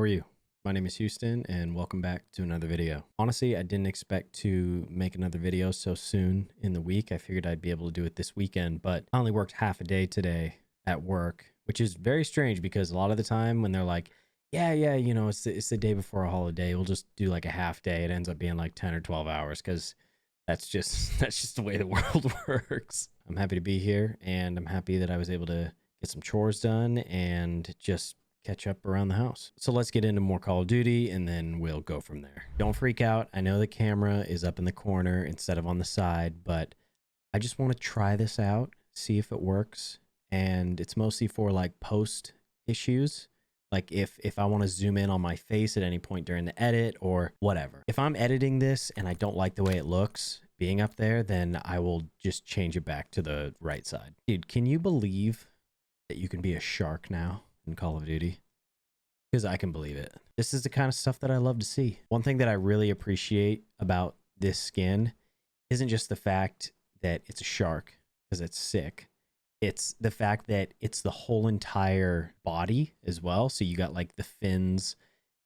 are you? My name is Houston and welcome back to another video. Honestly, I didn't expect to make another video so soon in the week. I figured I'd be able to do it this weekend, but I only worked half a day today at work, which is very strange because a lot of the time when they're like, yeah, you know, it's the day before a holiday, we'll just do like a half day. It ends up being like 10 or 12 hours because that's just the way the world works. I'm happy to be here and I'm happy that I was able to get some chores done and just catch up around the house. So let's get into more Call of Duty and then we'll go from there. Don't freak out. I know the camera is up in the corner instead of on the side, but I just want to try this out, see if it works. And it's mostly for like post issues. Like if I want to zoom in on my face at any point during the edit or whatever. If I'm editing this and I don't like the way it looks being up there, then I will just change it back to the right side. Dude, can you believe that you can be a shark now in Call of Duty? Because I can believe it. This is the kind of stuff that I love to see. One thing that I really appreciate about this skin isn't just the fact that it's a shark, because it's sick. It's the fact that it's the whole entire body as well. So you got like the fins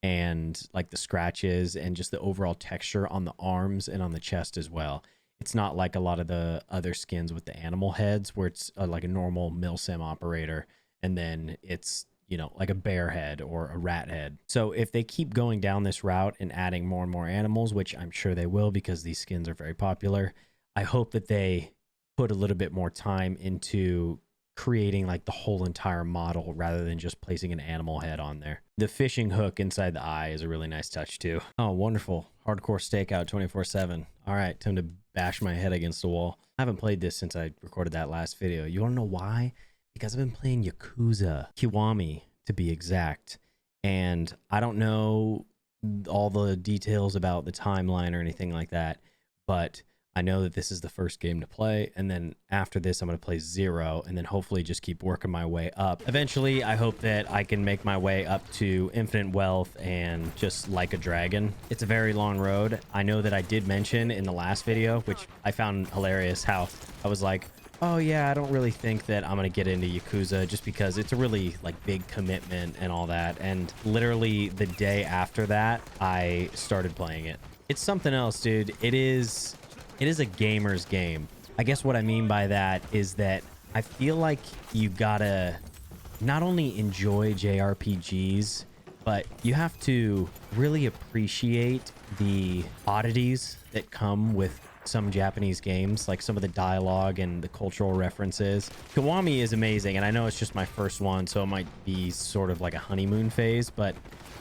and like the scratches and just the overall texture on the arms and on the chest as well. It's not like a lot of the other skins with the animal heads where it's like a normal milsim operator and then it's, you know, like a bear head or a rat head. So if they keep going down this route and adding more and more animals, which I'm sure they will because these skins are very popular, I hope that they put a little bit more time into creating like the whole entire model rather than just placing an animal head on there. The fishing hook inside the eye is a really nice touch too. Oh, wonderful. Hardcore stakeout 24/7. All right, time to bash my head against the wall. I haven't played this since I recorded that last video. You want to know why? Because I've been playing Yakuza, Kiwami to be exact. And I don't know all the details about the timeline or anything like that, but I know that this is the first game to play, and then after this, I'm going to play 0, and then hopefully just keep working my way up. Eventually, I hope that I can make my way up to infinite wealth and just like a dragon. It's a very long road. I know that I did mention in the last video, which I found hilarious, how I was like, oh yeah, I don't really think that I'm going to get into Yakuza just because it's a really like big commitment and all that. And literally the day after that, I started playing it. It's something else, dude. It is a gamer's game. I guess what I mean by that is that I feel like you gotta not only enjoy JRPGs, but you have to really appreciate the oddities that come with some Japanese games, like some of the dialogue and the cultural references. Kiwami is amazing, and I know it's just my first one, so it might be sort of like a honeymoon phase, but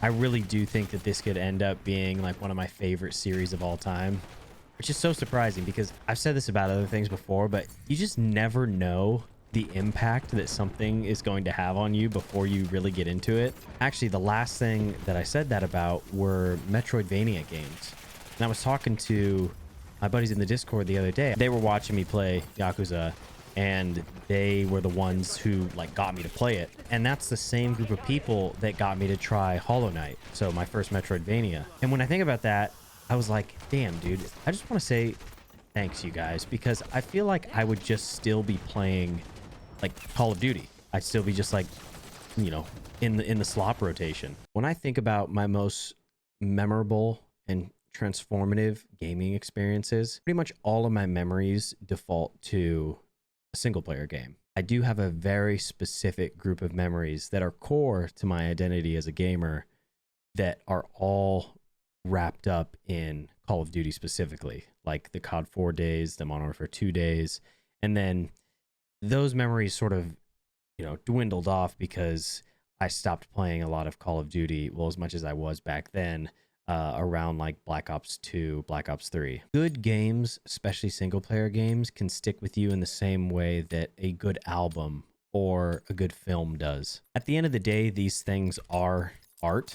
I really do think that this could end up being like one of my favorite series of all time. Which is so surprising because I've said this about other things before, but you just never know the impact that something is going to have on you before you really get into it. Actually, the last thing that I said that about were Metroidvania games. And I was talking to my buddies in the Discord the other day. They were watching me play Yakuza and they were the ones who like got me to play it. And that's the same group of people that got me to try Hollow Knight. So my first Metroidvania. And when I think about that, I was like, damn, dude, I just want to say thanks, you guys, because I feel like I would just still be playing like Call of Duty. I'd still be just like, you know, in the slop rotation. When I think about my most memorable and transformative gaming experiences, pretty much all of my memories default to a single player game. I do have a very specific group of memories that are core to my identity as a gamer that are all wrapped up in Call of Duty specifically, like the COD 4 days, the Modern Warfare 2 days, and then those memories sort of, you know, dwindled off because I stopped playing a lot of Call of Duty, well, as much as I was back then, around like Black Ops 2, Black Ops 3. Good games, especially single player games, can stick with you in the same way that a good album or a good film does. At the end of the day, these things are art,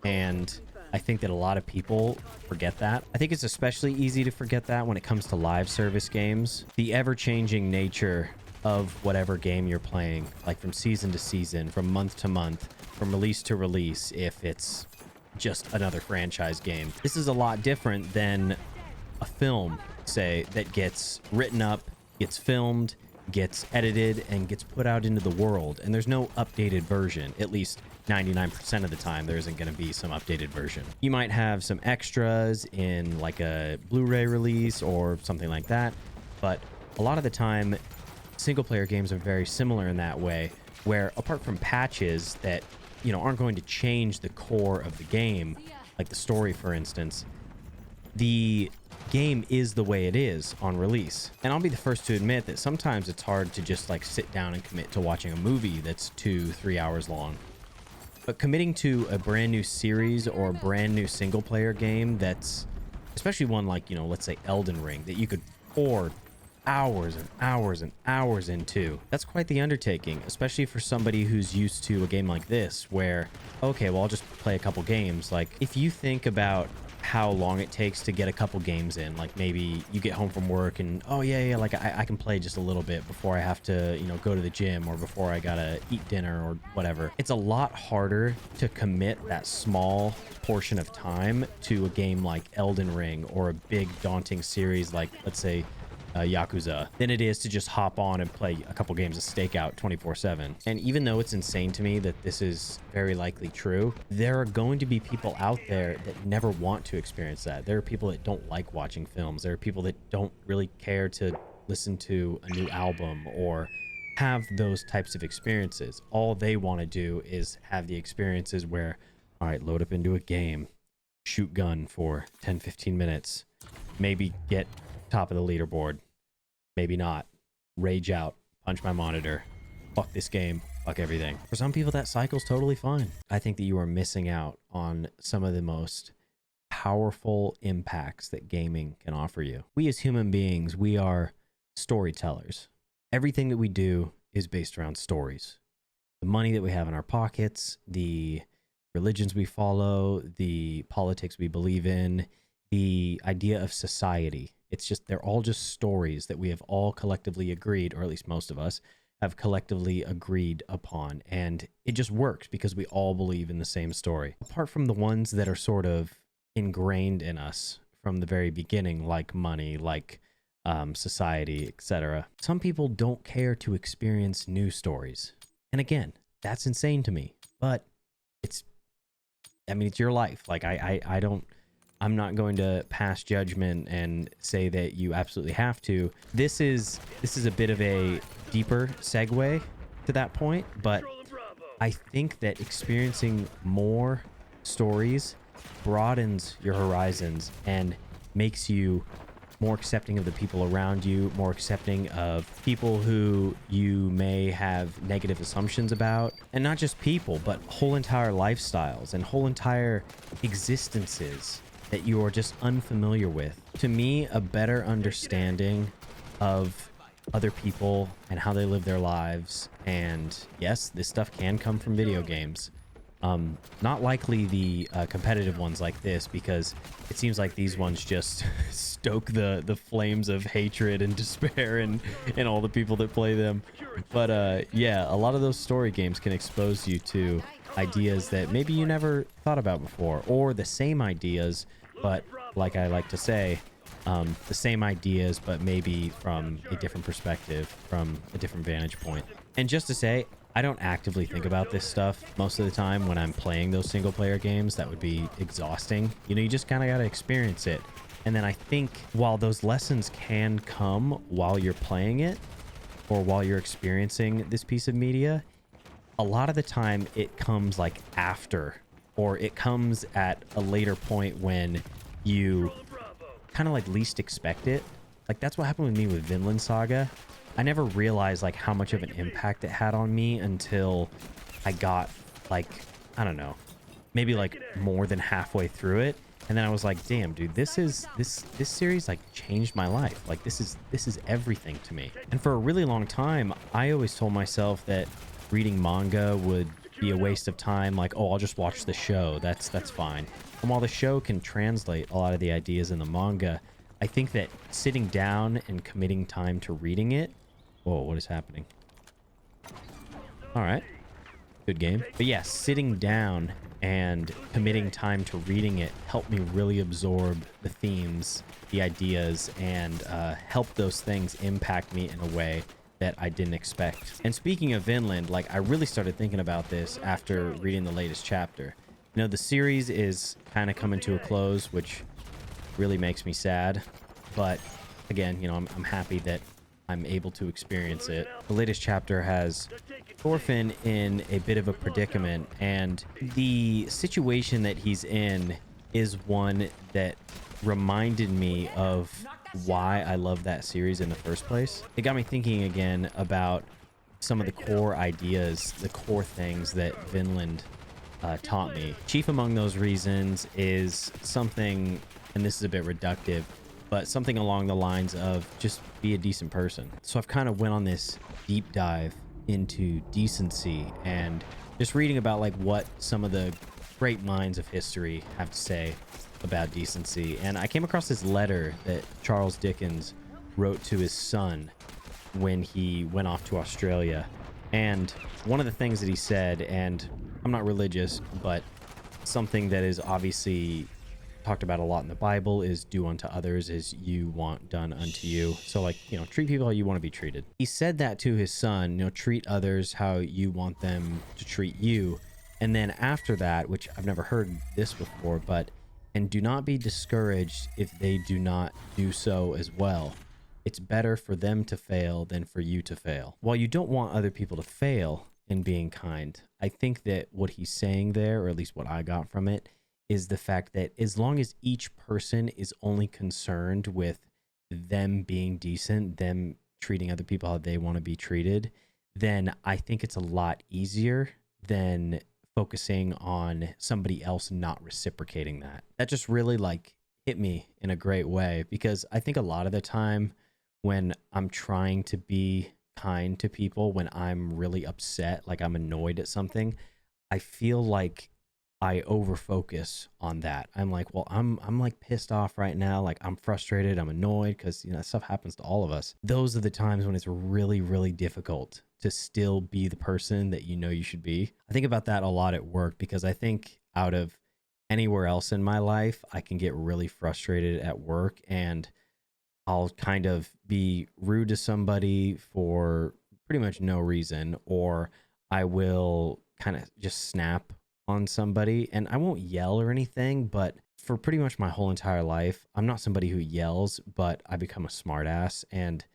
and I think that a lot of people forget that. I think it's especially easy to forget that when it comes to live service games. The ever-changing nature of whatever game you're playing, like from season to season, from month to month, from release to release, if it's just another franchise game. This is a lot different than a film, say, that gets written up, gets filmed, gets edited and gets put out into the world, and there's no updated version. At least 99% of the time there isn't going to be some updated version. You might have some extras in like a Blu-ray release or something like that, but a lot of the time single player games are very similar in that way, where apart from patches that, you know, aren't going to change the core of the game, like the story for instance, the game is the way it is on release. And I'll be the first to admit that sometimes it's hard to just like sit down and commit to watching a movie that's 2-3 hours long. But committing to a brand new series or a brand new single player game that's, especially one like, you know, let's say Elden Ring, that you could pour hours and hours and hours into, that's quite the undertaking, especially for somebody who's used to a game like this where, okay, well, I'll just play a couple games. Like if you think about how long it takes to get a couple games in, like maybe you get home from work and, oh yeah, like I can play just a little bit before I have to, you know, go to the gym or before I gotta eat dinner or whatever. It's a lot harder to commit that small portion of time to a game like Elden Ring or a big daunting series like, let's say, Yakuza, than it is to just hop on and play a couple games of Stakeout 24/7. And even though it's insane to me that this is very likely true, there are going to be people out there that never want to experience that. There are people that don't like watching films. There are people that don't really care to listen to a new album or have those types of experiences. All they want to do is have the experiences where, all right, load up into a game, shoot gun for 10-15 minutes, maybe get top of the leaderboard, maybe not, rage out, punch my monitor, fuck this game, fuck everything. For some people that cycle's totally fine. I think that you are missing out on some of the most powerful impacts that gaming can offer you. We as human beings, we are storytellers. Everything that we do is based around stories. The money that we have in our pockets, the religions we follow, the politics we believe in, the idea of society. It's just, they're all just stories that we have all collectively agreed, or at least most of us have collectively agreed upon. And it just works because we all believe in the same story. Apart from the ones that are sort of ingrained in us from the very beginning, like money, like society, etc. Some people don't care to experience new stories. And again, that's insane to me, but it's your life. Like I'm not going to pass judgment and say that you absolutely have to. This is a bit of a deeper segue to that point, but I think that experiencing more stories broadens your horizons and makes you more accepting of the people around you, more accepting of people who you may have negative assumptions about, and not just people, but whole entire lifestyles and whole entire existences that you are just unfamiliar with. To me, a better understanding of other people and how they live their lives, and yes, this stuff can come from video games. Not likely the competitive ones like this, because it seems like these ones just stoke the flames of hatred and despair and all the people that play them. But yeah, a lot of those story games can expose you to ideas that maybe you never thought about before, or the same ideas, but like I like to say, the same ideas, but maybe from a different perspective, from a different vantage point. And just to say, I don't actively think about this stuff most of the time when I'm playing those single player games. That would be exhausting. You know, you just kind of got to experience it. And then I think while those lessons can come while you're playing it or while you're experiencing this piece of media, a lot of the time it comes like after, or it comes at a later point when you kind of like least expect it. Like that's what happened with me with Vinland Saga. I never realized like how much of an impact it had on me until I got like, I don't know, maybe like more than halfway through it. And then I was like, damn, dude, this series like changed my life. Like this is everything to me. And for a really long time, I always told myself that reading manga would be a waste of time. Like, oh, I'll just watch the show. That's fine. And while the show can translate a lot of the ideas in the manga, I think that sitting down and committing time to reading it. Whoa, what is happening? All right. Good game. But yeah, sitting down and committing time to reading it helped me really absorb the themes, the ideas, and help those things impact me in a way that I didn't expect. And speaking of Vinland, like I really started thinking about this after reading the latest chapter. You know, the series is kind of coming to a close, which really makes me sad. But again, you know, I'm happy that I'm able to experience it. The latest chapter has Thorfinn in a bit of a predicament, and the situation that he's in is one that reminded me of why I love that series in the first place. It got me thinking again about some of the core ideas, the core things that Vinland taught me. Chief among those reasons is something, and this is a bit reductive, but something along the lines of just be a decent person. So I've kind of went on this deep dive into decency and just reading about like what some of the great minds of history have to say about decency. And I came across this letter that Charles Dickens wrote to his son when he went off to Australia. And one of the things that he said, and I'm not religious, but something that is obviously talked about a lot in the Bible, is do unto others as you want done unto you. So like, you know, treat people how you want to be treated. He said that to his son, you know, treat others how you want them to treat you. And then after that, which I've never heard this before, but and do not be discouraged if they do not do so as well. It's better for them to fail than for you to fail. While you don't want other people to fail in being kind, I think that what he's saying there, or at least what I got from it, is the fact that as long as each person is only concerned with them being decent, them treating other people how they want to be treated, then I think it's a lot easier than focusing on somebody else not reciprocating that. That just really like hit me in a great way, because I think a lot of the time when I'm trying to be kind to people, when I'm really upset, like I'm annoyed at something, I feel like I over focus on that. I'm like, well, I'm like pissed off right now. Like I'm frustrated. I'm annoyed because, you know, stuff happens to all of us. Those are the times when it's really, really difficult to still be the person that you know you should be. I think about that a lot at work, because I think out of anywhere else in my life, I can get really frustrated at work and I'll kind of be rude to somebody for pretty much no reason, or I will kind of just snap on somebody, and I won't yell or anything, but for pretty much my whole entire life, I'm not somebody who yells, but I become a smartass, and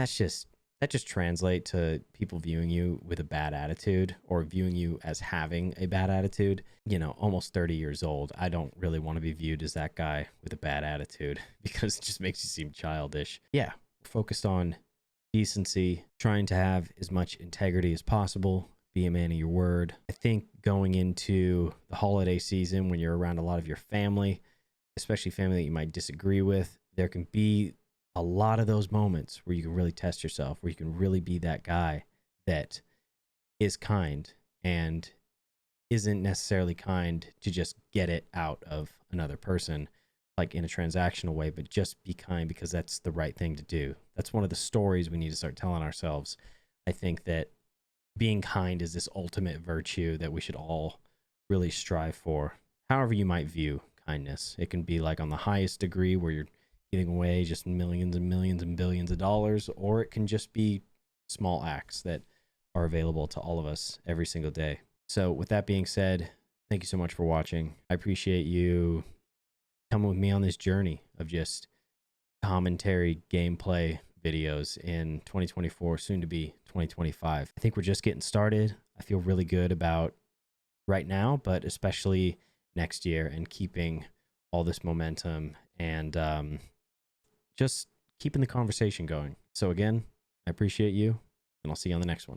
that just translates to people viewing you with a bad attitude, or viewing you as having a bad attitude. You know, almost 30 years old, I don't really want to be viewed as that guy with a bad attitude, because it just makes you seem childish. Yeah, focused on decency, trying to have as much integrity as possible, be a man of your word. I think going into the holiday season, when you're around a lot of your family, especially family that you might disagree with, there can be a lot of those moments where you can really test yourself, where you can really be that guy that is kind and isn't necessarily kind to just get it out of another person, like in a transactional way, but just be kind because that's the right thing to do. That's one of the stories we need to start telling ourselves. I think that being kind is this ultimate virtue that we should all really strive for. However you might view kindness, it can be like on the highest degree where you're giving away just millions and millions and billions of dollars, or it can just be small acts that are available to all of us every single day. So with that being said, thank you so much for watching. I appreciate you coming with me on this journey of just commentary gameplay videos in 2024, soon to be 2025. I think we're just getting started. I feel really good about right now, but especially next year, and keeping all this momentum and just keeping the conversation going. So again, I appreciate you, and I'll see you on the next one.